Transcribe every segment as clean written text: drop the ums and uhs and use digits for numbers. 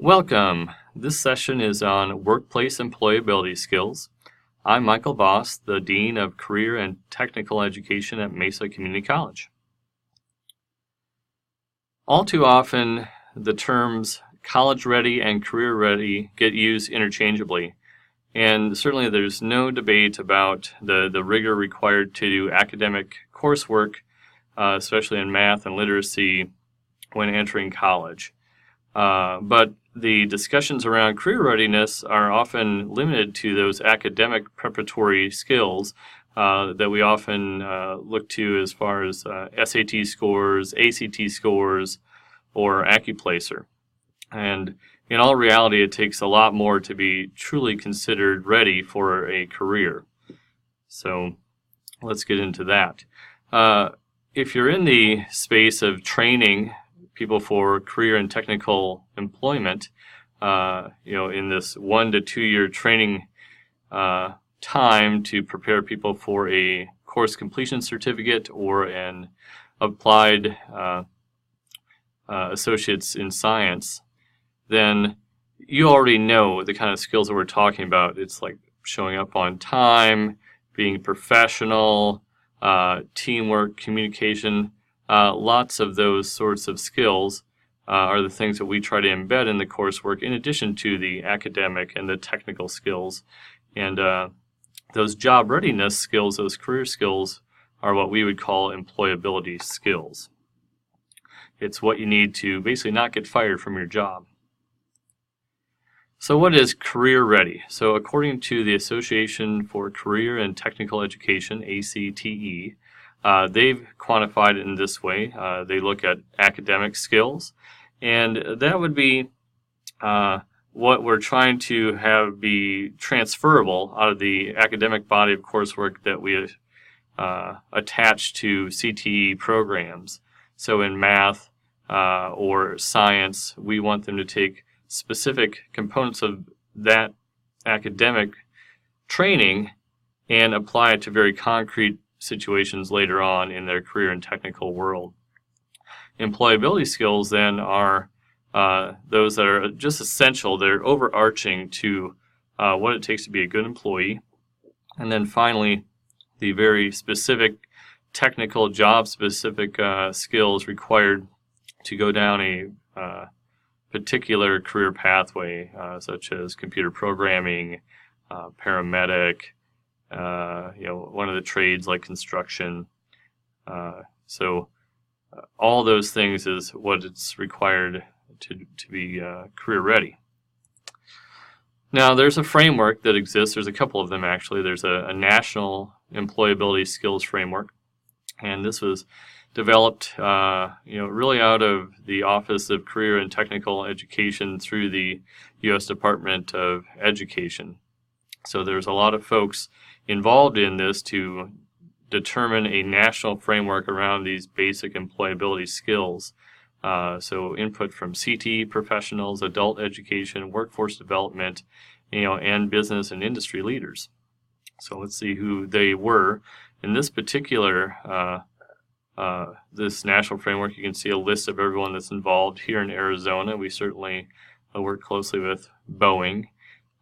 Welcome. This session is on workplace employability skills. I'm Michael Voss, the Dean of Career and Technical Education at Mesa Community College. All too often, the terms college ready and career ready get used interchangeably. And certainly there's no debate about the rigor required to do academic coursework, especially in math and literacy, when entering college. But the discussions around career readiness are often limited to those academic preparatory skills that we often look to as far as SAT scores, ACT scores, or AccuPlacer. And in all reality, it takes a lot more to be truly considered ready for a career. So let's get into that. If you're in the space of training people for career and technical employment, in this 1 to 2 year training time to prepare people for a course completion certificate or an applied associates in science, then you already know the kind of skills that we're talking about. It's like showing up on time, being professional, teamwork, communication. Lots of those sorts of skills are the things that we try to embed in the coursework in addition to the academic and the technical skills. And those job readiness skills, those career skills, are what we would call employability skills. It's what you need to basically not get fired from your job. So what is career ready? So according to the Association for Career and Technical Education, ACTE, they've quantified it in this way. They look at academic skills, and that would be what we're trying to have be transferable out of the academic body of coursework that we attach to CTE programs. So in math or science, we want them to take specific components of that academic training and apply it to very concrete situations later on in their career and technical world. Employability skills then are those that are just essential. They're overarching to what it takes to be a good employee. And then finally, the very specific technical job-specific skills required to go down a particular career pathway, such as computer programming, paramedic, one of the trades like construction. All those things is what it's required to be career ready. Now, there's a framework that exists. There's a couple of them, actually. There's a national employability skills framework, and this was developed, really out of the Office of Career and Technical Education through the U.S. Department of Education. So there's a lot of folks involved in this to determine a national framework around these basic employability skills. So input from CTE professionals, adult education, workforce development, and business and industry leaders. So let's see who they were. In this particular this national framework, you can see a list of everyone that's involved here in Arizona. We certainly work closely with Boeing.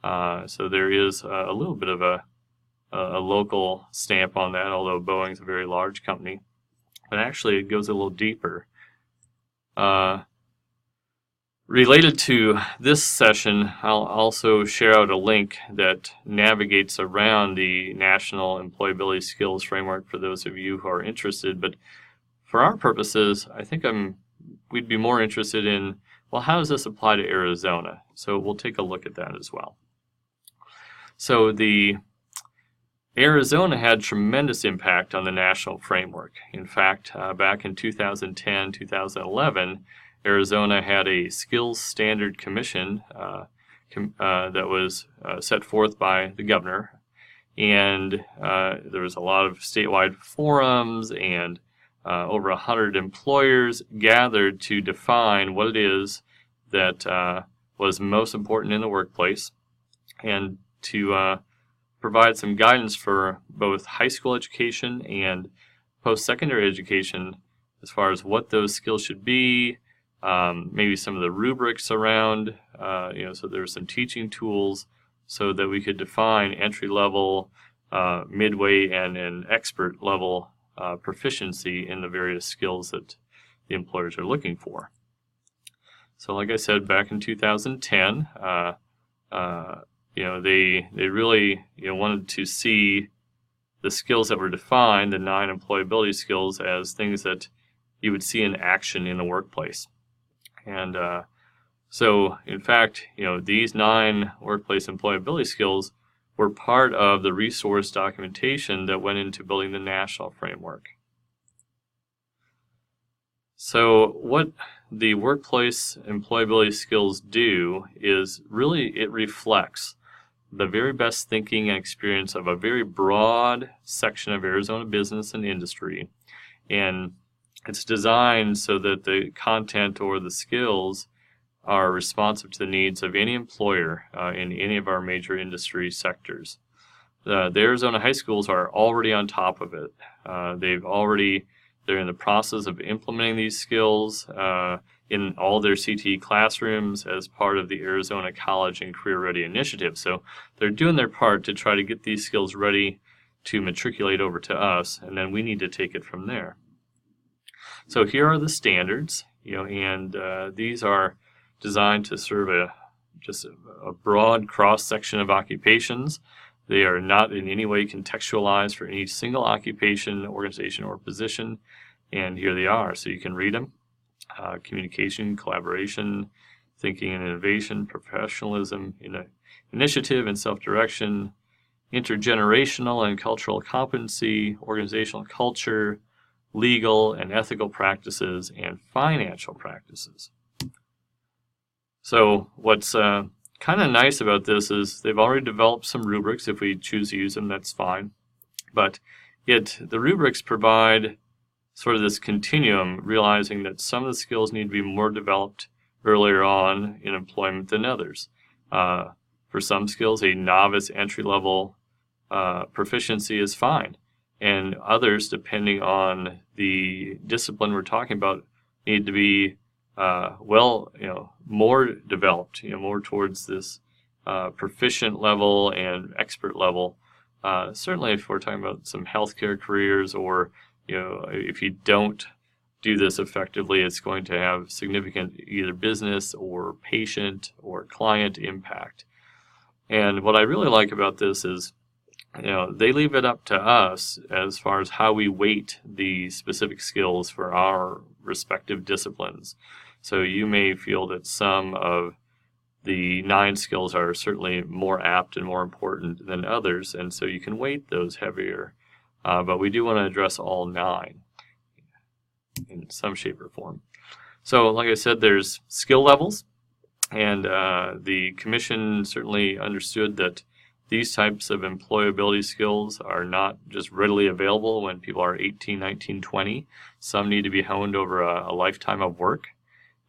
So there is a little bit of a local stamp on that, although Boeing's a very large company. But actually, it goes a little deeper. Related to this session, I'll also share out a link that navigates around the National Employability Skills Framework for those of you who are interested. But for our purposes, I think we'd be more interested in, well, how does this apply to Arizona? So we'll take a look at that as well. So Arizona had tremendous impact on the national framework. In fact, back in 2010, 2011, Arizona had a Skills Standard Commission that was set forth by the governor. And there was a lot of statewide forums, and over 100 employers gathered to define what it is that was most important in the workplace, and to provide some guidance for both high school education and post-secondary education as far as what those skills should be, maybe some of the rubrics around, so there's some teaching tools so that we could define entry level, midway, and an expert level proficiency in the various skills that the employers are looking for. So like I said, back in 2010, they really wanted to see the skills that were defined, the 9 employability skills, as things that you would see in action in the workplace. And so, in fact, these 9 workplace employability skills were part of the resource documentation that went into building the national framework. So what the workplace employability skills do is really it reflects the very best thinking and experience of a very broad section of Arizona business and industry. And it's designed so that the content or the skills are responsive to the needs of any employer in any of our major industry sectors. The Arizona high schools are already on top of it. They're in the process of implementing these skills in all their CTE classrooms as part of the Arizona College and Career Ready initiative. So they're doing their part to try to get these skills ready to matriculate over to us, and then we need to take it from there. So here are the standards, and these are designed to serve just a broad cross-section of occupations. They are not in any way contextualized for any single occupation, organization, or position. And here they are, so you can read them. Communication, collaboration, thinking and innovation, professionalism, initiative and self-direction, intergenerational and cultural competency, organizational culture, legal and ethical practices, and financial practices. So what's kind of nice about this is they've already developed some rubrics. If we choose to use them, that's fine. But the rubrics provide sort of this continuum, realizing that some of the skills need to be more developed earlier on in employment than others. For some skills, a novice entry-level proficiency is fine. And others, depending on the discipline we're talking about, need to be more developed, more towards this proficient level and expert level. Certainly if we're talking about some healthcare careers, or if you don't do this effectively, it's going to have significant either business or patient or client impact. And what I really like about this is they leave it up to us as far as how we weight the specific skills for our respective disciplines. So you may feel that some of the 9 skills are certainly more apt and more important than others, and so you can weight those heavier. But we do want to address all 9 in some shape or form. So like I said, there's skill levels, and the commission certainly understood that these types of employability skills are not just readily available when people are 18, 19, 20. Some need to be honed over a lifetime of work,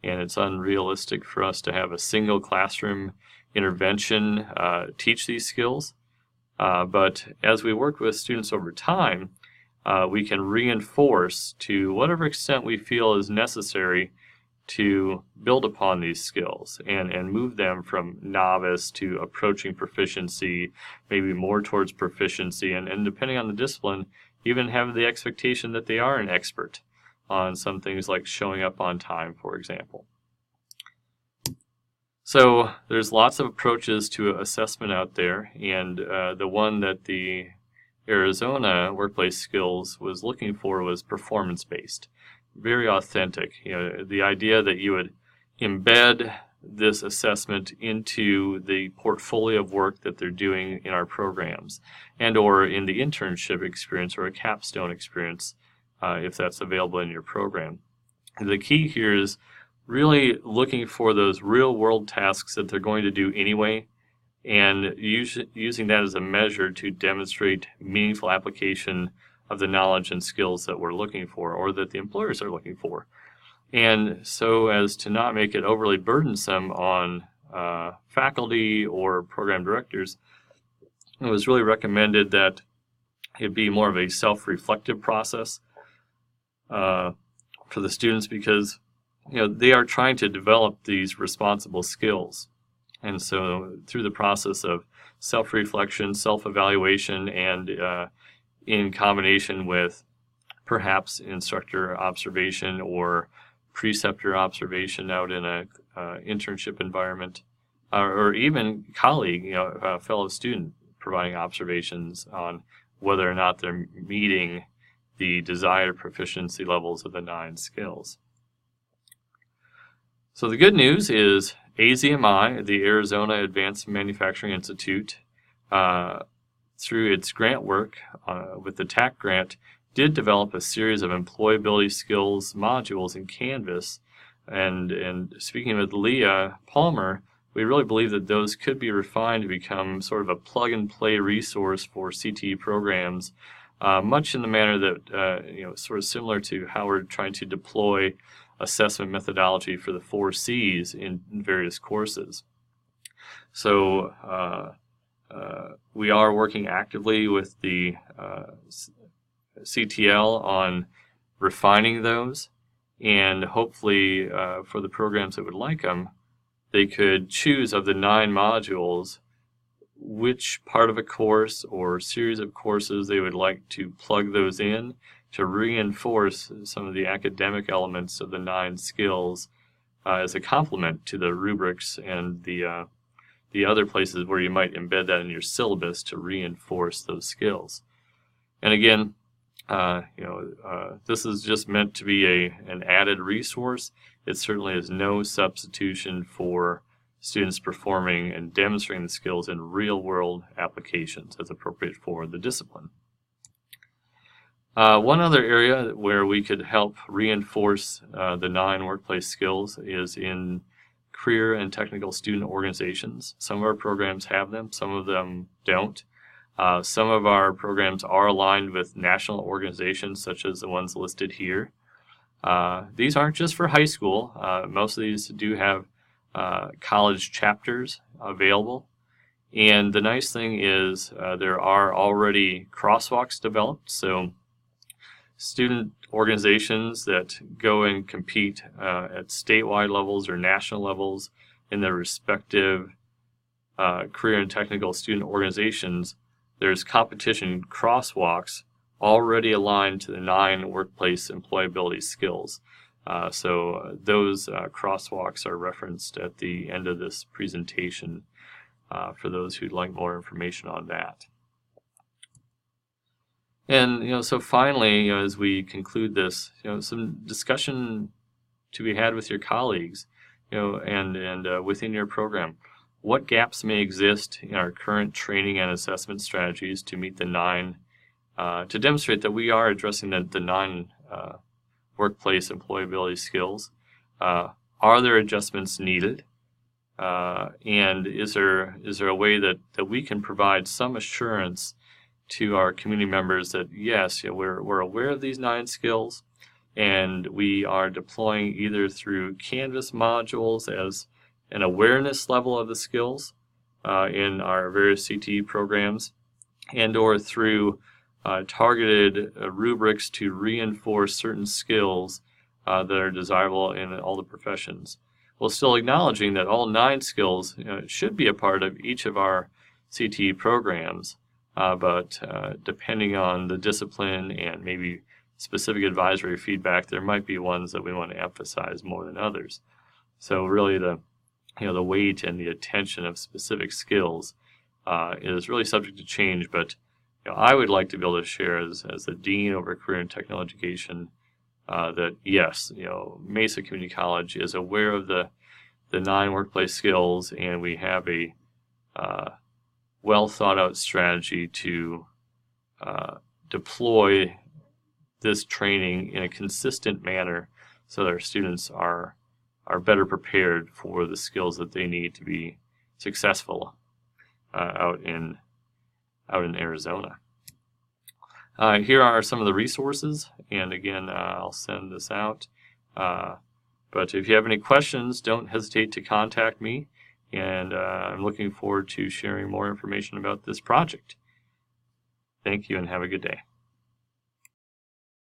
and it's unrealistic for us to have a single classroom intervention teach these skills. But as we work with students over time, we can reinforce to whatever extent we feel is necessary to build upon these skills and move them from novice to approaching proficiency, maybe more towards proficiency, and depending on the discipline, even have the expectation that they are an expert on some things like showing up on time, for example. So there's lots of approaches to assessment out there, and the one that the Arizona Workplace Skills was looking for was performance-based. Very authentic. The idea that you would embed this assessment into the portfolio of work that they're doing in our programs, and or in the internship experience or a capstone experience, if that's available in your program. The key here is really looking for those real-world tasks that they're going to do anyway, and using that as a measure to demonstrate meaningful application of the knowledge and skills that we're looking for, or that the employers are looking for. And so as to not make it overly burdensome on faculty or program directors, it was really recommended that it be more of a self-reflective process for the students, because they are trying to develop these responsible skills. And so through the process of self-reflection, self-evaluation, and in combination with perhaps instructor observation or preceptor observation out in a internship environment, or even colleague, a fellow student providing observations on whether or not they're meeting the desired proficiency levels of the 9 skills. So the good news is AZMI, the Arizona Advanced Manufacturing Institute, through its grant work with the TAC grant, did develop a series of employability skills modules in Canvas. And speaking with Leah Palmer, we really believe that those could be refined to become sort of a plug-and-play resource for CTE programs, much in the manner that, sort of similar to how we're trying to deploy assessment methodology for the 4 C's in various courses. So we are working actively with the CTL on refining those, and hopefully for the programs that would like them, they could choose of the 9 modules which part of a course or series of courses they would like to plug those in to reinforce some of the academic elements of the 9 skills as a complement to the rubrics and the other places where you might embed that in your syllabus to reinforce those skills. And again, this is just meant to be an added resource. It certainly is no substitution for students performing and demonstrating the skills in real-world applications as appropriate for the discipline. One other area where we could help reinforce the 9 workplace skills is in career and technical student organizations. Some of our programs have them, some of them don't. Some of our programs are aligned with national organizations such as the ones listed here. These aren't just for high school. Most of these do have college chapters available. And the nice thing is there are already crosswalks developed. So student organizations that go and compete at statewide levels or national levels in their respective career and technical student organizations, there's competition crosswalks already aligned to the 9 workplace employability skills. So those crosswalks are referenced at the end of this presentation for those who'd like more information on that. And so finally, as we conclude this, some discussion to be had with your colleagues, and within your program. What gaps may exist in our current training and assessment strategies to meet the 9, to demonstrate that we are addressing the 9 workplace employability skills? Are there adjustments needed? And is there a way that we can provide some assurance to our community members that yes, we're aware of these 9 skills, and we are deploying either through Canvas modules as an awareness level of the skills in our various CTE programs, and or through targeted rubrics to reinforce certain skills that are desirable in all the professions, while still acknowledging that all 9 skills should be a part of each of our CTE programs, but depending on the discipline and maybe specific advisory feedback, there might be ones that we want to emphasize more than others. So really the weight and the attention of specific skills is really subject to change, but I would like to be able to share as the Dean over Career and Technical Education that yes, Mesa Community College is aware of the 9 workplace skills, and we have a well thought out strategy to deploy this training in a consistent manner so that our students are better prepared for the skills that they need to be successful out in Arizona. Here are some of the resources, and again, I'll send this out. But if you have any questions, don't hesitate to contact me, and I'm looking forward to sharing more information about this project. Thank you, and have a good day.